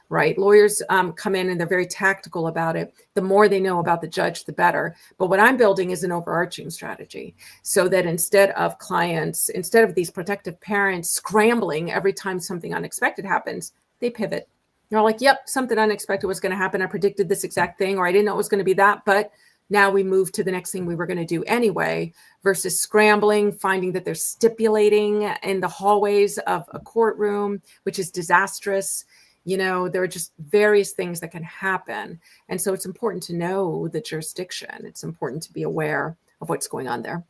Right? Lawyers come in and they're very tactical about it. The more they know about the judge, the better. But what I'm building is an overarching strategy, so that instead of these protective parents scrambling every time something unexpected happens, they pivot. They're like, yep, something unexpected was going to happen. I predicted this exact thing, or I didn't know it was going to be that, but now we move to the next thing we were going to do anyway, versus scrambling, finding that they're stipulating in the hallways of a courtroom, which is disastrous. There are just various things that can happen. And so it's important to know the jurisdiction. It's important to be aware of what's going on there.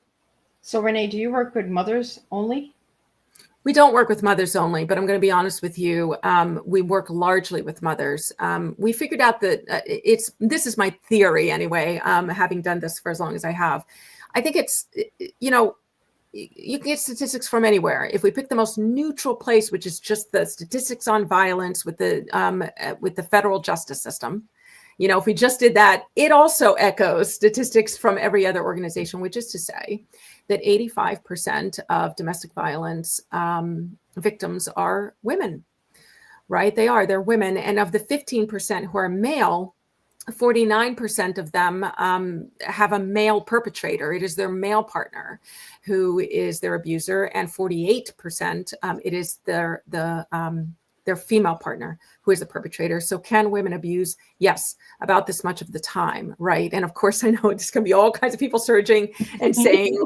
So Renee, do you work with mothers only? We don't work with mothers only, but I'm going to be honest with you. We work largely with mothers. We figured out that this is my theory anyway, having done this for as long as I have. I think it's, you can get statistics from anywhere. If we pick the most neutral place, which is just the statistics on violence with the federal justice system, if we just did that, it also echoes statistics from every other organization, which is to say that 85% of domestic violence victims are women, right? They're women. And of the 15% who are male, 49% of them have a male perpetrator. It is their male partner who is their abuser, and 48% it is their female partner who is the perpetrator. So can women abuse? Yes, about this much of the time, right? And of course, I know it's going to be all kinds of people surging and saying,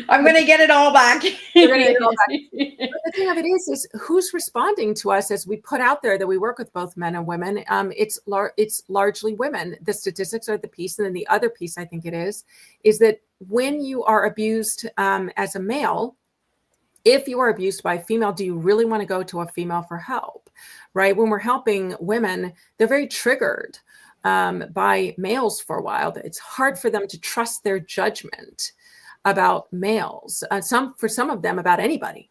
I'm going to get it all back. You're going to get it all back. But the thing of it is who's responding to us as we put out there that we work with both men and women? It's largely women. The statistics are the piece. And then the other piece I think it is that when you are abused as a male, if you are abused by a female, do you really want to go to a female for help, right? When we're helping women, they're very triggered by males for a while. It's hard for them to trust their judgment about males, for some of them about anybody,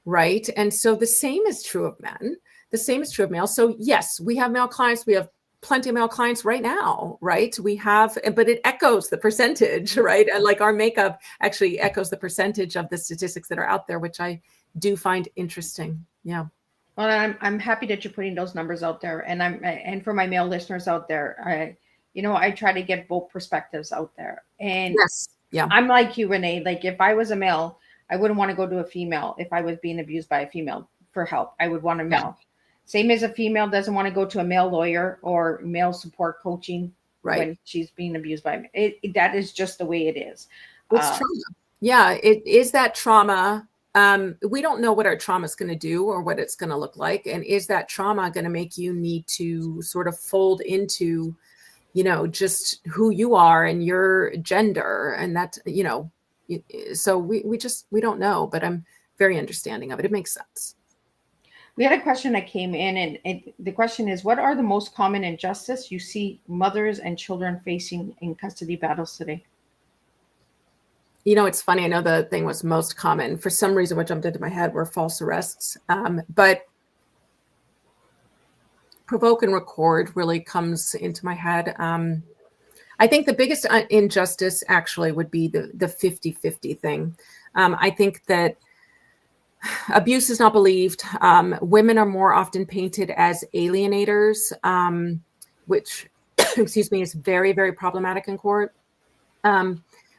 right? And so the same is true of men. The same is true of males. So yes, we have male clients. We have plenty of male clients right now, right? But it echoes the percentage, right? And like our makeup actually echoes the percentage of the statistics that are out there, which I do find interesting. Yeah. Well, I'm happy that you're putting those numbers out there, and for my male listeners out there, I try to get both perspectives out there. And yes, yeah, I'm like you, Renee. Like if I was a male, I wouldn't want to go to a female if I was being abused by a female for help. I would want a male. Same as a female doesn't want to go to a male lawyer or male support coaching when she's being abused by that is just the way it is. It's trauma. Yeah, it is that trauma. We don't know what our trauma is going to do or what it's going to look like. And is that trauma going to make you need to sort of fold into, just who you are and your gender and that, so we don't know, but I'm very understanding of it. It makes sense. We had a question that came in, and the question is, what are the most common injustice you see mothers and children facing in custody battles today? It's funny. I know the thing was most common. For some reason, what jumped into my head were false arrests. But provoke and record really comes into my head. I think the biggest injustice actually would be the 50-50 thing. I think that abuse is not believed. Women are more often painted as alienators, which, excuse me, is very, very problematic in court.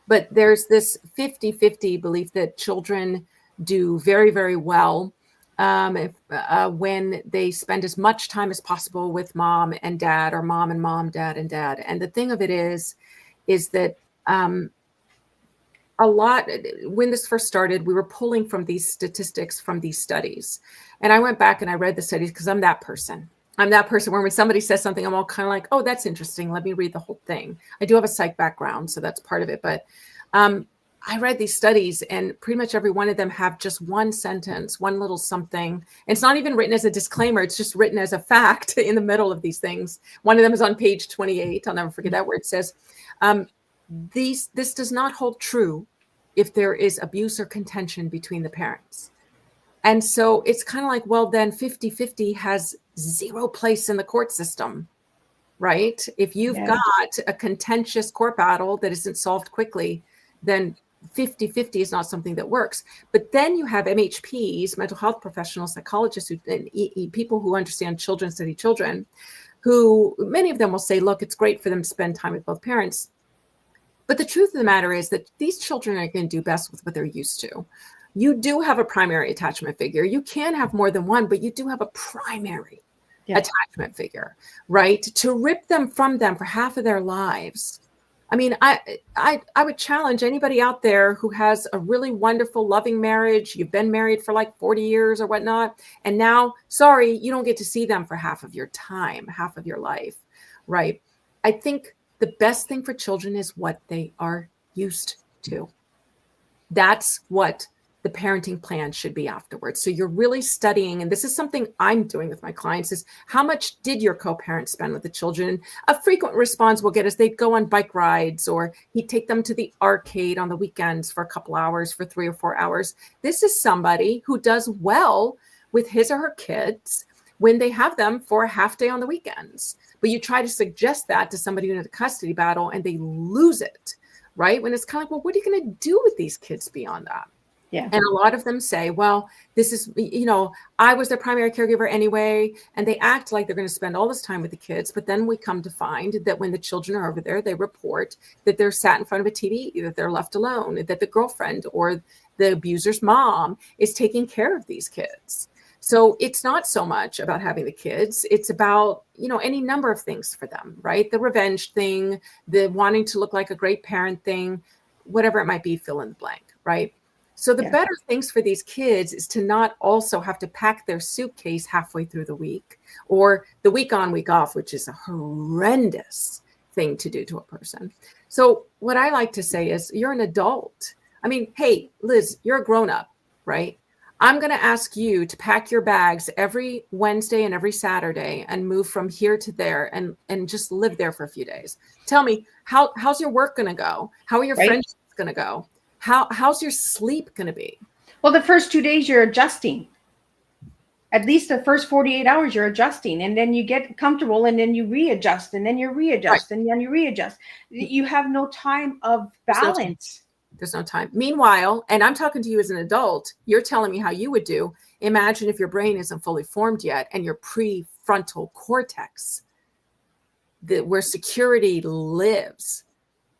But there's this 50-50 belief that children do very, very well when they spend as much time as possible with mom and dad, or mom and mom, dad and dad. And the thing of it is that a lot, when this first started, we were pulling from these statistics from these studies. And I went back and I read the studies because I'm that person. I'm that person where when somebody says something, I'm all kind of like, oh, that's interesting. Let me read the whole thing. I do have a psych background, so that's part of it. But I read these studies, and pretty much every one of them have just one sentence, one little something. It's not even written as a disclaimer. It's just written as a fact in the middle of these things. One of them is on page 28. I'll never forget that, where it says, this does not hold true if there is abuse or contention between the parents. And so it's kind of like, well, then 50-50 has zero place in the court system, right? If you've got a contentious court battle that isn't solved quickly, then 50-50 is not something that works. But then you have MHPs, mental health professionals, psychologists, and people who understand children, study children, who many of them will say, look, it's great for them to spend time with both parents. But the truth of the matter is that these children are going to do best with what they're used to. You do have a primary attachment figure. You can have more than one, but you do have a primary attachment figure, right? To rip them from them for half of their lives. I mean, I would challenge anybody out there who has a really wonderful, loving marriage. You've been married for like 40 years or whatnot. And now, sorry, you don't get to see them for half of your time, half of your life, right? I think the best thing for children is what they are used to. That's what the parenting plan should be afterwards. So you're really studying, and this is something I'm doing with my clients, is how much did your co-parent spend with the children? A frequent response we'll get is they'd go on bike rides, or he'd take them to the arcade on the weekends for a couple hours, for 3 or 4 hours. This is somebody who does well with his or her kids when they have them for a half day on the weekends. But you try to suggest that to somebody in a custody battle and they lose it, right? When it's kind of like, well, what are you going to do with these kids beyond that? Yeah. And a lot of them say, well, this is, I was their primary caregiver anyway, and they act like they're going to spend all this time with the kids. But then we come to find that when the children are over there, they report that they're sat in front of a TV, that they're left alone, that the girlfriend or the abuser's mom is taking care of these kids. So it's not so much about having the kids. It's about, any number of things for them, right? The revenge thing, the wanting to look like a great parent thing, whatever it might be, fill in the blank, right? So the better things for these kids is to not also have to pack their suitcase halfway through the week, or the week on, week off, which is a horrendous thing to do to a person. So what I like to say is, you're an adult. I mean, hey, Liz, you're a grown-up, right? I'm going to ask you to pack your bags every Wednesday and every Saturday and move from here to there and just live there for a few days. Tell me, how's your work going to go? How are your friendships going to go? How's your sleep going to be? Well, the first 2 days you're adjusting. At least the first 48 hours you're adjusting, and then you get comfortable, and then you readjust, and then you readjust, and then you readjust. You have no time of balance. There's no time. Meanwhile, and I'm talking to you as an adult, you're telling me how you would do. Imagine if your brain isn't fully formed yet and your prefrontal cortex, where security lives,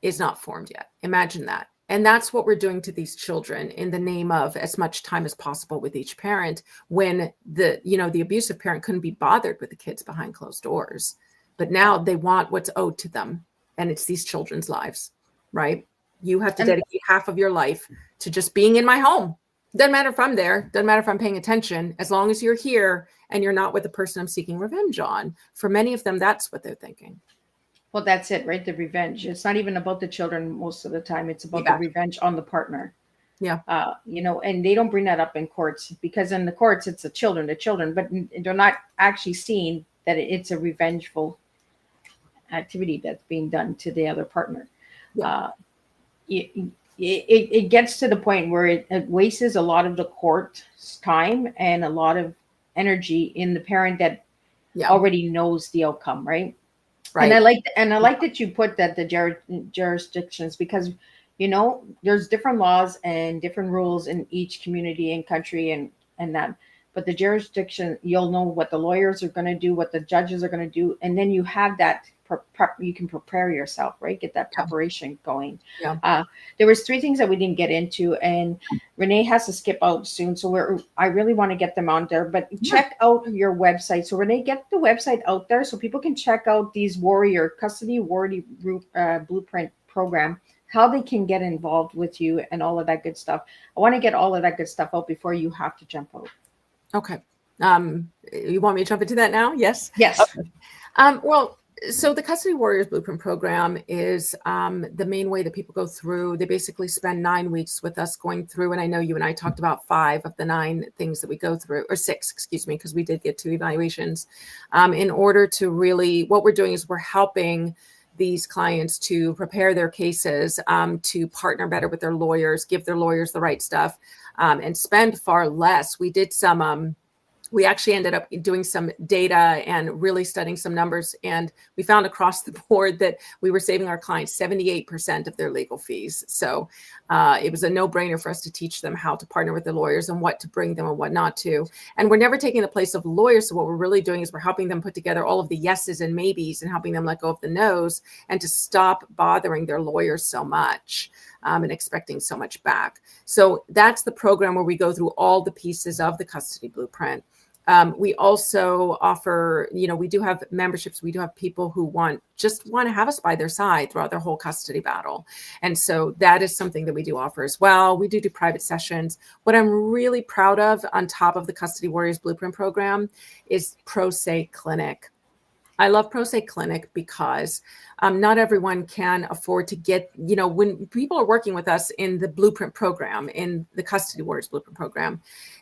is not formed yet. Imagine that. And that's what we're doing to these children in the name of as much time as possible with each parent, when the abusive parent couldn't be bothered with the kids behind closed doors. But now they want what's owed to them, and it's these children's lives, right? You have to dedicate half of your life to just being in my home. Doesn't matter if I'm there, doesn't matter if I'm paying attention, as long as you're here and you're not with the person I'm seeking revenge on. For many of them, that's what they're thinking. Well, that's it, right? The revenge. It's not even about the children most of the time. It's about Yeah. the revenge on the partner. Yeah. And they don't bring that up in courts, because in the courts, it's the children, but they're not actually seeing that it's a revengeful activity that's being done to the other partner. Yeah. It gets to the point where it wastes a lot of the court's time and a lot of energy in the parent that already knows the outcome, right? Right. And I like that you put that the jurisdictions, because there's different laws and different rules in each community and country and that, but the jurisdiction, you'll know what the lawyers are going to do, what the judges are going to do, and then you have that you can prepare yourself, right? Get that preparation going. Yeah. There was 3 things that we didn't get into, and Renee has to skip out soon, so I really want to get them on there. But check out your website. So Renee, get the website out there so people can check out these custody warrior blueprint program, how they can get involved with you and all of that good stuff. I want to get all of that good stuff out before you have to jump out. Okay. You want me to jump into that now? Yes. Yes. Okay. Well, so the Custody Warriors Blueprint Program is the main way that people go through. They basically spend 9 weeks with us going through, and I know you and I talked about 5 of the 9 things that we go through, or 6, excuse me, because we did get 2 evaluations. In order to really, what we're doing is we're helping these clients to prepare their cases, to partner better with their lawyers, give their lawyers the right stuff, and spend far less. We did some we actually ended up doing some data and really studying some numbers. And we found across the board that we were saving our clients 78% of their legal fees. So it was a no-brainer for us to teach them how to partner with the lawyers and what to bring them and what not to. And we're never taking the place of lawyers. So what we're really doing is we're helping them put together all of the yeses and maybes and helping them let go of the no's and to stop bothering their lawyers so much. And expecting so much back. So that's the program where we go through all the pieces of the custody blueprint. We also offer, we do have memberships. We do have people who just want to have us by their side throughout their whole custody battle. And so that is something that we do offer as well. We do private sessions. What I'm really proud of on top of the Custody Warriors Blueprint program is Pro Se Clinic. I love Pro Se Clinic because not everyone can afford to get, when people are working with us in the Blueprint program, in the Custody Warriors Blueprint program,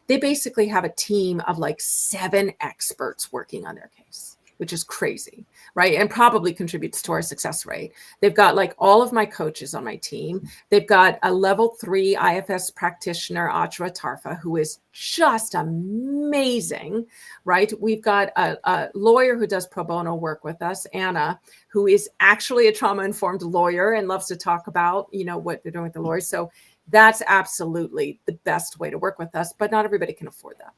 they basically have a team of like 7 experts working on their case, which is crazy, right? And probably contributes to our success rate. They've got like all of my coaches on my team. They've got a level 3 IFS practitioner, Achra Tarfa, who is just amazing, right? We've got a lawyer who does pro bono work with us, Anna, who is actually a trauma-informed lawyer and loves to talk about, what they're doing with the lawyers. So that's absolutely the best way to work with us, but not everybody can afford that.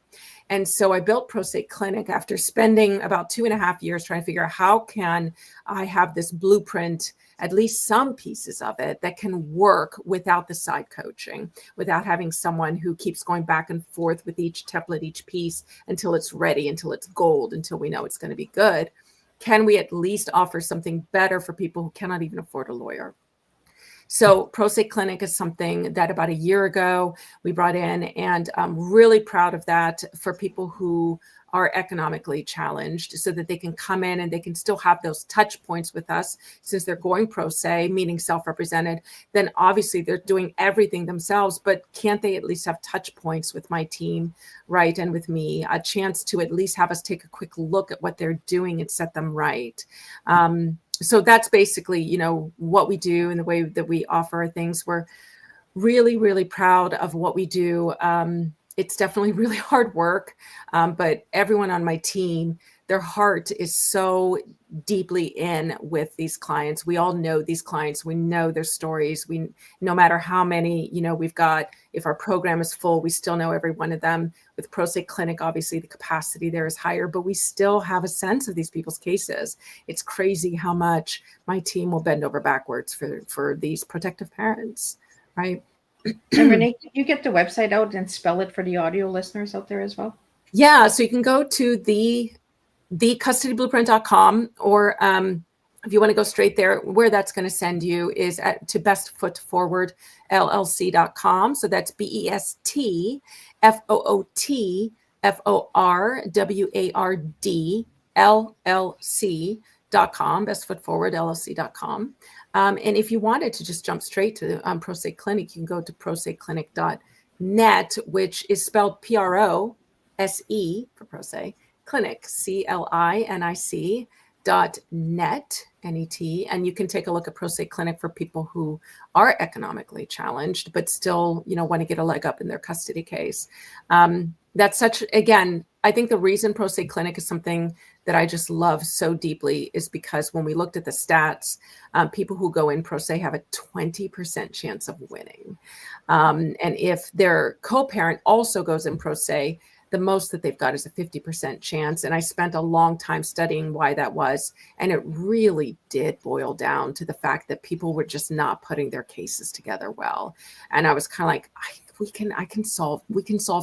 And so I built Pro Se Clinic after spending about 2.5 years trying to figure out how can I have this blueprint, at least some pieces of it that can work without the side coaching, without having someone who keeps going back and forth with each template, each piece until it's ready, until it's gold, until we know it's going to be good. Can we at least offer something better for people who cannot even afford a lawyer? So Pro Se Clinic is something that about a year ago we brought in, and I'm really proud of that for people who are economically challenged so that they can come in and they can still have those touch points with us since they're going pro se, meaning self-represented. Then obviously they're doing everything themselves, but can't they at least have touch points with my team, right? And with me, a chance to at least have us take a quick look at what they're doing and set them right. So that's basically, what we do and the way that we offer things. We're really, really proud of what we do. It's definitely really hard work, but everyone on my team, their heart is so deeply in with these clients. We all know these clients. We know their stories. No matter how many, we've got, if our program is full, we still know every one of them. With Pro Se Clinic, obviously the capacity there is higher, but we still have a sense of these people's cases. It's crazy how much my team will bend over backwards for these protective parents. right? And Renee, can you get the website out and spell it for the audio listeners out there as well? Yeah, so you can go to thecustodyblueprint.com, or if you want to go straight there, where that's going to send you is to bestfootforwardllc.com. So that's bestfootforwardllc.com, bestfootforwardllc.com. And if you wanted to just jump straight to Pro Se Clinic, you can go to proseclinic.net, which is spelled PROSE for Pro Se, Clinic, CLINIC.net, N-E-T, and you can take a look at Pro Se Clinic for people who are economically challenged, but still, want to get a leg up in their custody case. That's such, again, I think the reason Pro Se Clinic is something that I just love so deeply is because when we looked at the stats, people who go in Pro Se have a 20% chance of winning. And if their co-parent also goes in Pro Se, the most that they've got is a 50% chance. And I spent a long time studying why that was. And it really did boil down to the fact that people were just not putting their cases together well. And I was kind of like, we can solve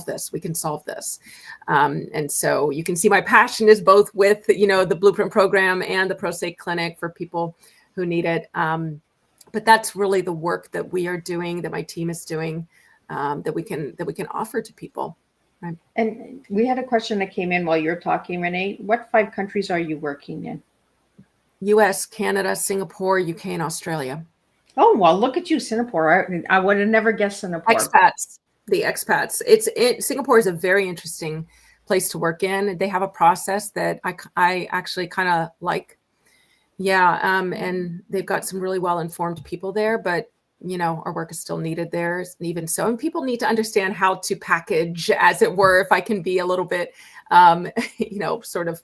this. And so you can see my passion is both with, the Blueprint program and the Pro Se Clinic for people who need it. But that's really the work that we are doing, that my team is doing, that we can offer to people. Right. And we had a question that came in while you're talking, Renee. What 5 countries are you working in? US, Canada, Singapore, UK, and Australia. Oh, well, look at you, Singapore. I would have never guessed Singapore. The expats. Singapore is a very interesting place to work in. They have a process that I actually kind of like. Yeah, and they've got some really well-informed people there, but our work is still needed there, even so. And people need to understand how to package, as it were, if I can be a little bit, sort of,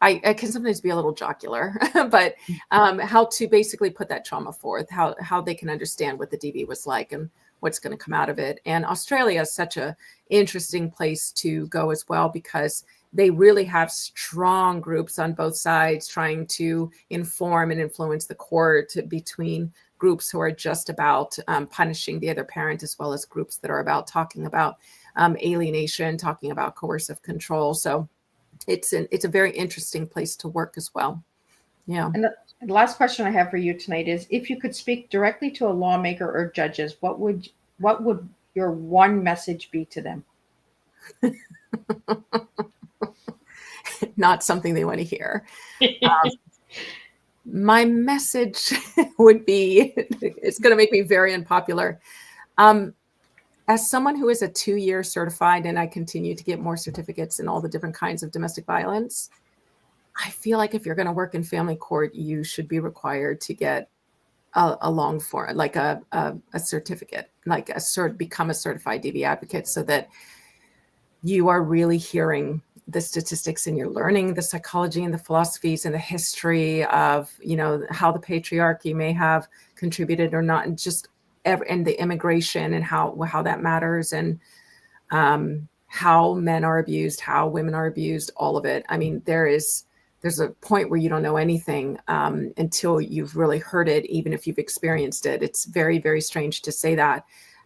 I can sometimes be a little jocular, but how to basically put that trauma forth, how they can understand what the DV was like and what's going to come out of it. And Australia is such a interesting place to go as well, because they really have strong groups on both sides trying to inform and influence the court, between groups who are just about punishing the other parent, as well as groups that are about talking about alienation, talking about coercive control. So it's a very interesting place to work as well. Yeah. And the last question I have for you tonight is, if you could speak directly to a lawmaker or judges, what would your one message be to them? Not something they want to hear. My message would be, it's going to make me very unpopular. As someone who is a 2-year certified, and I continue to get more certificates in all the different kinds of domestic violence, I feel like if you're going to work in family court, you should be required to get a long form, like a certificate, like become a certified DV advocate, so that you are really hearing the statistics and you're learning the psychology and the philosophies and the history of, how the patriarchy may have contributed or not, and just and the immigration and how that matters, and how men are abused, how women are abused, all of it. I mean, there's a point where you don't know anything until you've really heard it, even if you've experienced it. It's very, very strange to say that.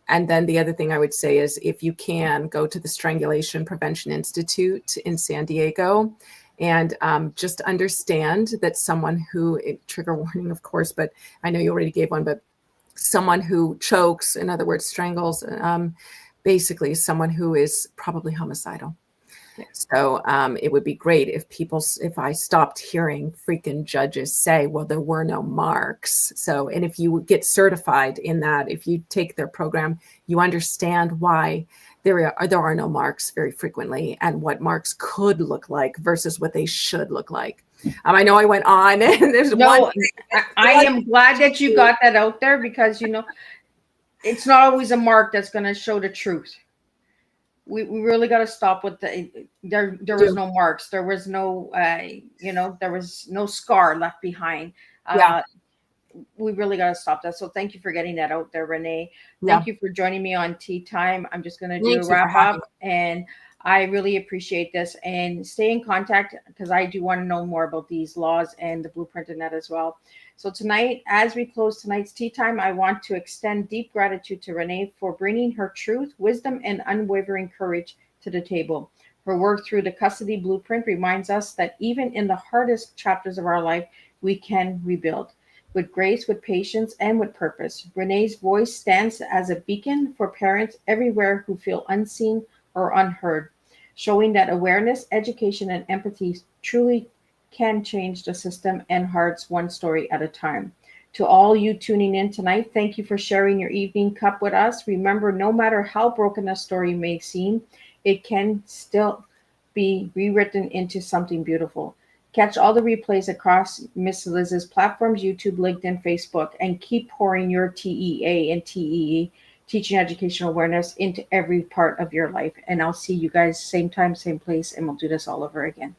And then the other thing I would say is, if you can, go to the Strangulation Prevention Institute in San Diego, and just understand that someone who, trigger warning, of course, but I know you already gave one, but someone who chokes, in other words, strangles, basically someone who is probably homicidal. Yeah. So it would be great if I stopped hearing freaking judges say, well, there were no marks. So, and if you get certified in that, if you take their program, you understand why there are no marks very frequently, and what marks could look like versus what they should look like. I know I went on, and there's one. I am glad that you got that out there, because it's not always a mark that's going to show the truth. We really got to stop with there was no marks, there was no there was no scar left behind. We really got to stop that. So thank you for getting that out there, Renee. Thank you for joining me on Tea Time. I'm just going to do a wrap up, and I really appreciate this, and stay in contact because I do want to know more about these laws and the blueprint in that as well. So tonight, as we close tonight's tea time, I want to extend deep gratitude to Renee for bringing her truth, wisdom, and unwavering courage to the table. Her work through the custody blueprint reminds us that even in the hardest chapters of our life, we can rebuild with grace, with patience, and with purpose. Renee's voice stands as a beacon for parents everywhere who feel unseen or unheard, showing that awareness, education, and empathy truly can change the system and hearts one story at a time. To all you tuning in tonight, thank you for sharing your evening cup with us. Remember, no matter how broken a story may seem, it can still be rewritten into something beautiful. Catch all the replays across Miss Liz's platforms, YouTube, LinkedIn, Facebook, and keep pouring your TEA and TEE, teaching educational awareness, into every part of your life. And I'll see you guys same time, same place, and we'll do this all over again.